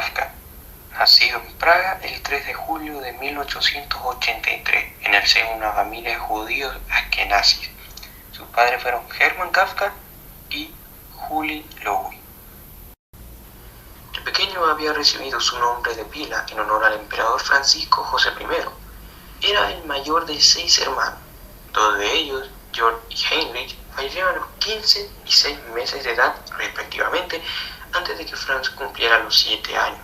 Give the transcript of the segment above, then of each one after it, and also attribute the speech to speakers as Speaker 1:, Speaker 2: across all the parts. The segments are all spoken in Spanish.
Speaker 1: Kafka, nacido en Praga el 3 de julio de 1883 en el seno de una familia de judíos askenazis. Sus padres fueron Hermann Kafka y Julie Lowy. El pequeño había recibido su nombre de pila en honor al emperador Francisco José I. Era el mayor de 6 hermanos. 2 de ellos, George y Heinrich, fallecieron a los 15 y 6 meses de edad respectivamente antes de que Franz cumpliera los 7 años.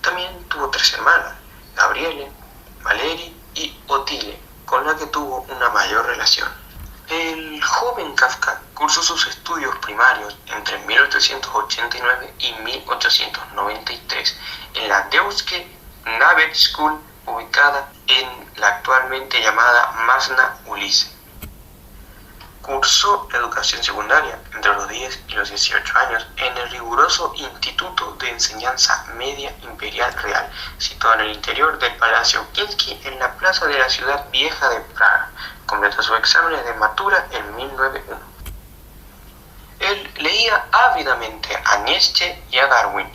Speaker 1: También tuvo 3 hermanas, Gabriele, Valerie y Otile, con la que tuvo una mayor relación. El joven Kafka cursó sus estudios primarios entre 1889 y 1893 en la Deutsche Knabenschule, ubicada en la actualmente llamada Masna Ulisse. Cursó educación secundaria entre los 10 y los 18 años en el riguroso Instituto de Enseñanza Media Imperial Real, situado en el interior del Palacio Kinsky en la plaza de la ciudad vieja de Praga. Completó sus exámenes de matura en 1901. Él leía ávidamente a Nietzsche y a Darwin.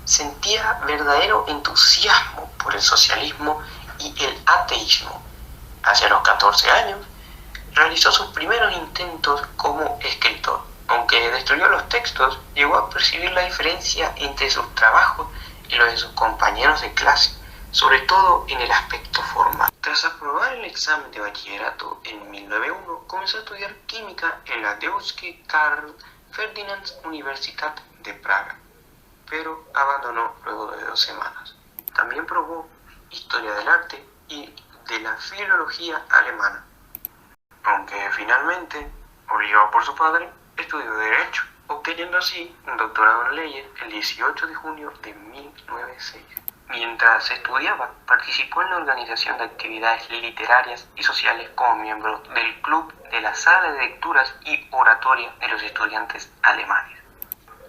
Speaker 1: Sentía verdadero entusiasmo por el socialismo y el ateísmo. Hacia los 14 años, realizó sus primeros intentos como escritor. Aunque destruyó los textos, llegó a percibir la diferencia entre sus trabajos y los de sus compañeros de clase, sobre todo en el aspecto formal. Tras aprobar el examen de bachillerato en 1901, comenzó a estudiar química en la Deutsche Karl Ferdinand Universität de Praga, pero abandonó luego de 2 semanas. También probó historia del arte y de la filología alemana, aunque finalmente, obligado por su padre, estudió Derecho, obteniendo así un doctorado en leyes el 18 de junio de 1906. Mientras estudiaba, participó en la organización de actividades literarias y sociales como miembro del Club de la Sala de Lecturas y Oratoria de los Estudiantes Alemanes.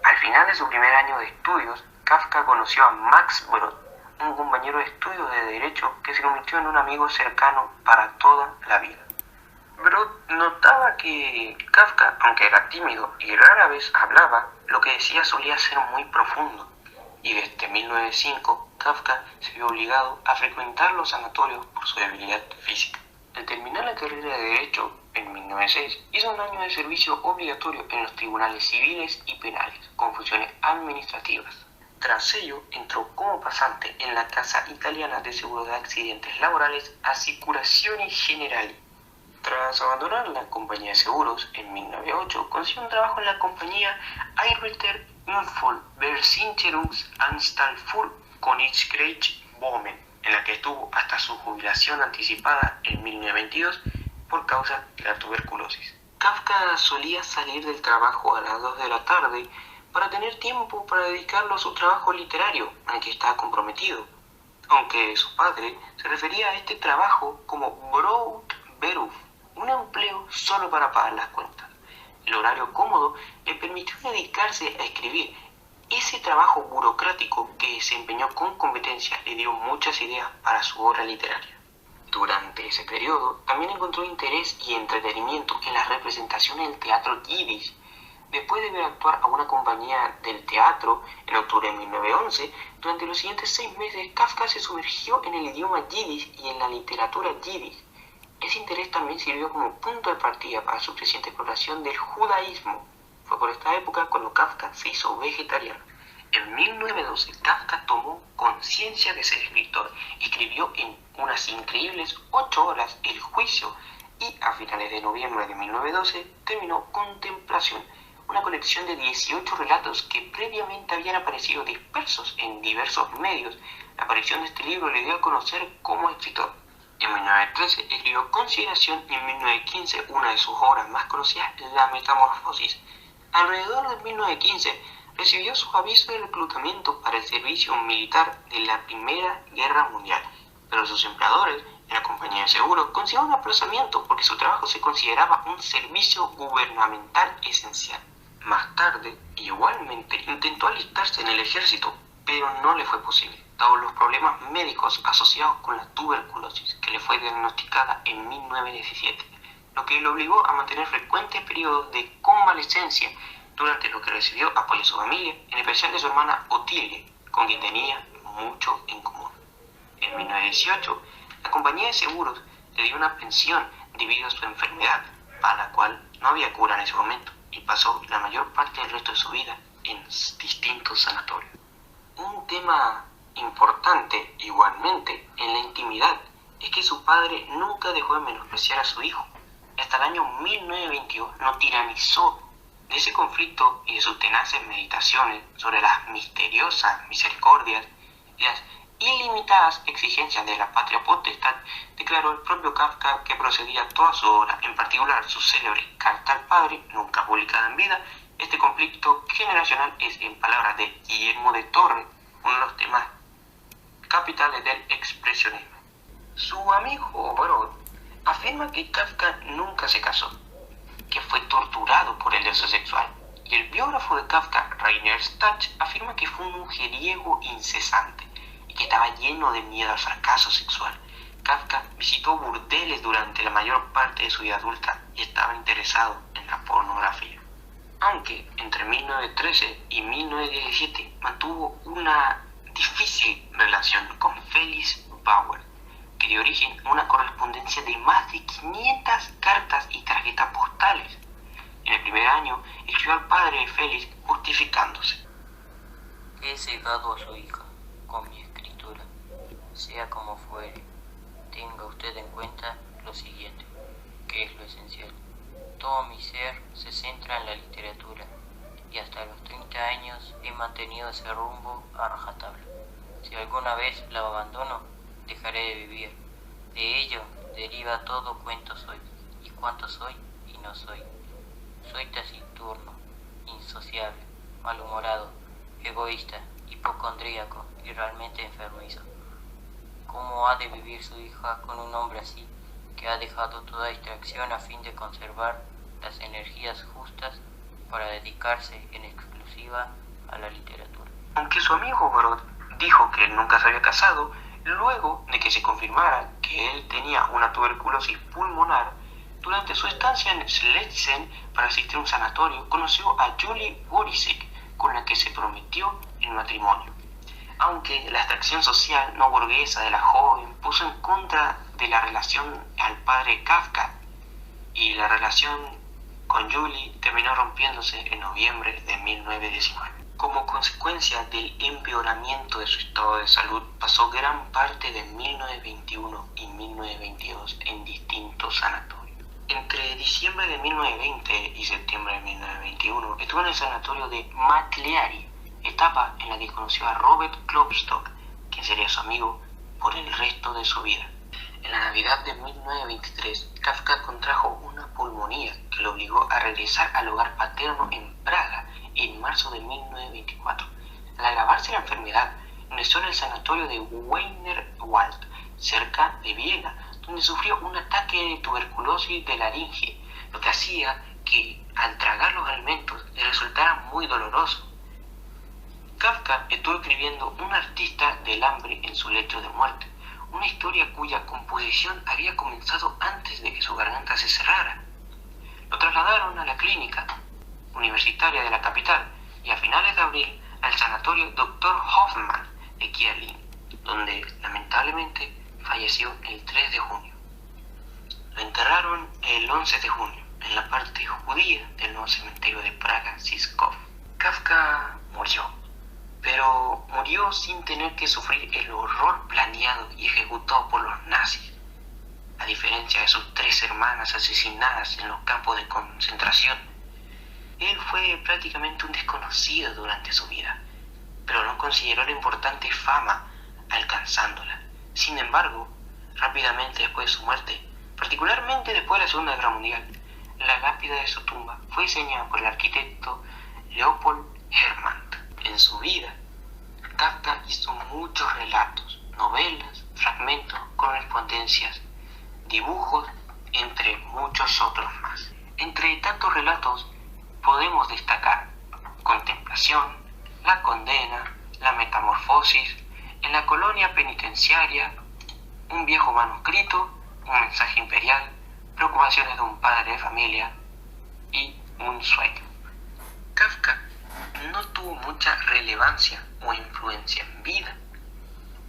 Speaker 1: Al final de su primer año de estudios, Kafka conoció a Max Brod, un compañero de estudios de Derecho que se convirtió en un amigo cercano para toda la vida. Brod notaba que Kafka, aunque era tímido y rara vez hablaba, lo que decía solía ser muy profundo, y desde 1905 Kafka se vio obligado a frecuentar los sanatorios por su debilidad física. Al terminar la carrera de Derecho en 1906, hizo un año de servicio obligatorio en los tribunales civiles y penales, con funciones administrativas. Tras ello, entró como pasante en la Casa Italiana de Seguro de Accidentes Laborales Assicurazioni Generali. Tras abandonar la compañía de seguros en 1908, consiguió un trabajo en la compañía Arbeiter Unfallversicherungsanstalt für Königsgrätz-Böhmen, en la que estuvo hasta su jubilación anticipada en 1922 por causa de la tuberculosis. Kafka solía salir del trabajo a las 2 de la tarde para tener tiempo para dedicarlo a su trabajo literario, al que estaba comprometido, aunque su padre se refería a este trabajo como Brotberuf, un empleo solo para pagar las cuentas. El horario cómodo le permitió dedicarse a escribir. Ese trabajo burocrático que desempeñó con competencia le dio muchas ideas para su obra literaria. Durante ese periodo también encontró interés y entretenimiento en las representaciones del teatro yiddish. Después de ver actuar a una compañía del teatro en octubre de 1911, durante los siguientes 6 meses Kafka se sumergió en el idioma yiddish y en la literatura yiddish. Ese interés también sirvió como punto de partida para su creciente exploración del judaísmo. Fue por esta época cuando Kafka se hizo vegetariano. En 1912, Kafka tomó conciencia de ser escritor. Escribió en unas increíbles 8 horas El juicio y a finales de noviembre de 1912 terminó Contemplación, una colección de 18 relatos que previamente habían aparecido dispersos en diversos medios. La aparición de este libro le dio a conocer como escritor. En 1913 escribió Consideración y en 1915 una de sus obras más conocidas, La Metamorfosis. Alrededor de 1915 recibió su aviso de reclutamiento para el servicio militar de la Primera Guerra Mundial, pero sus empleadores en la compañía de seguros consiguieron un aplazamiento porque su trabajo se consideraba un servicio gubernamental esencial. Más tarde, igualmente, intentó alistarse en el ejército, pero no le fue posible, dado los problemas médicos asociados con la tuberculosis, que le fue diagnosticada en 1917, lo que lo obligó a mantener frecuentes periodos de convalecencia, durante lo que recibió apoyo de su familia, en especial de su hermana Otile, con quien tenía mucho en común. En 1918, la compañía de seguros le dio una pensión debido a su enfermedad, para la cual no había cura en ese momento, y pasó la mayor parte del resto de su vida en distintos sanatorios. Un tema importante, igualmente, en la intimidad, es que su padre nunca dejó de menospreciar a su hijo. Hasta el año 1922 no tiranizó. De ese conflicto y de sus tenaces meditaciones sobre las misteriosas misericordias y las ilimitadas exigencias de la patria potestad, declaró el propio Kafka que procedía toda su obra, en particular su célebre Carta al Padre, nunca publicada en vida. Este conflicto generacional es, en palabras de Guillermo de Torre, uno de los temas capitales del expresionismo. Su amigo Brod afirma que Kafka nunca se casó, que fue torturado por el deseo sexual, y el biógrafo de Kafka, Rainer Stach, afirma que fue un mujeriego incesante y que estaba lleno de miedo al fracaso sexual. Kafka visitó burdeles durante la mayor parte de su vida adulta y estaba interesado en la pornografía. Aunque entre 1913 y 1917 mantuvo una difícil relación con Felix Bauer, que dio origen a una correspondencia de más de 500 cartas y tarjetas postales. En el primer año, escribió al padre de Félix justificándose.
Speaker 2: He cegado a su hija con mi escritura, sea como fuere. Tenga usted en cuenta lo siguiente, que es lo esencial. Todo mi ser se centra en la literatura, y hasta los 30 años he mantenido ese rumbo a rajatabla. Si alguna vez la abandono, dejaré de vivir. De ello deriva todo cuánto soy, y cuánto soy y no soy. Soy taciturno, insociable, malhumorado, egoísta, hipocondríaco y realmente enfermizo. ¿Cómo ha de vivir su hija con un hombre así, que ha dejado toda distracción a fin de conservar las energías justas para dedicarse en exclusiva a la literatura?
Speaker 1: Aunque su amigo Brod dijo que él nunca se había casado, luego de que se confirmara que él tenía una tuberculosis pulmonar, durante su estancia en Slezien para asistir a un sanatorio, conoció a Julie Borisek, con la que se prometió el matrimonio. Aunque la extracción social no burguesa de la joven puso en contra de la relación al padre Kafka, y la relación con Julie terminó rompiéndose en noviembre de 1919. Como consecuencia del empeoramiento de su estado de salud, pasó gran parte de 1921 y 1922 en distintos sanatorios. Entre diciembre de 1920 y septiembre de 1921 estuvo en el sanatorio de McLeary, etapa en la que conoció a Robert Klopstock, quien sería su amigo por el resto de su vida. En la Navidad de 1923, Kafka contrajo una pulmonía que lo obligó a regresar al hogar paterno en Praga en marzo de 1924. Al agravarse la enfermedad, ingresó en el sanatorio de Wienerwald, cerca de Viena, donde sufrió un ataque de tuberculosis de laringe, lo que hacía que al tragar los alimentos le resultara muy doloroso. Kafka estuvo escribiendo Un artista del hambre en su lecho de muerte, una historia cuya composición había comenzado antes de que su garganta se cerrara. Lo trasladaron a la clínica universitaria de la capital y a finales de abril al sanatorio Dr. Hoffmann de Kielin, donde lamentablemente falleció el 3 de junio. Lo enterraron el 11 de junio en la parte judía del nuevo cementerio de Praga, Žižkov. Kafka murió, pero murió sin tener que sufrir el horror planeado y ejecutado por los nazis. A diferencia de sus 3 hermanas asesinadas en los campos de concentración, él fue prácticamente un desconocido durante su vida, pero no consideró la importante fama alcanzándola. Sin embargo, rápidamente después de su muerte, particularmente después de la Segunda Guerra Mundial, la lápida de su tumba fue diseñada por el arquitecto Leopold Hermann. En su vida, Kafka hizo muchos relatos, novelas, fragmentos, correspondencias, dibujos, entre muchos otros más. Entre tantos relatos podemos destacar Contemplación, La condena, La metamorfosis, En la colonia penitenciaria, Un viejo manuscrito, Un mensaje imperial, Preocupaciones de un padre de familia y Un sueño. Kafka no tuvo tuvo mucha relevancia o influencia en vida,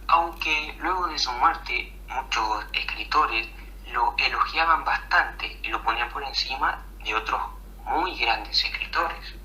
Speaker 1: aunque luego de su muerte muchos escritores lo elogiaban bastante y lo ponían por encima de otros muy grandes escritores.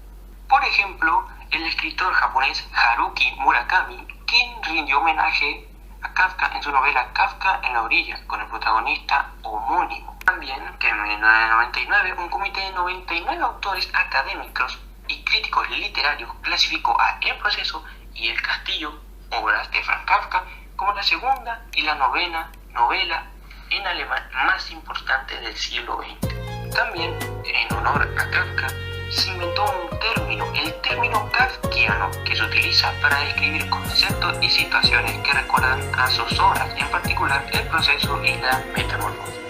Speaker 1: Por ejemplo, el escritor japonés Haruki Murakami, quien rindió homenaje a Kafka en su novela Kafka en la orilla, con el protagonista homónimo. También que en 1999 un comité de 99 autores académicos y críticos literarios clasificó a El Proceso y El Castillo, obras de Franz Kafka, como la segunda y la novena novela en alemán más importante del siglo XX. También, en honor a Kafka, se inventó un término, el término kafkiano, que se utiliza para describir conceptos y situaciones que recuerdan a sus obras, en particular El Proceso y la Metamorfosis.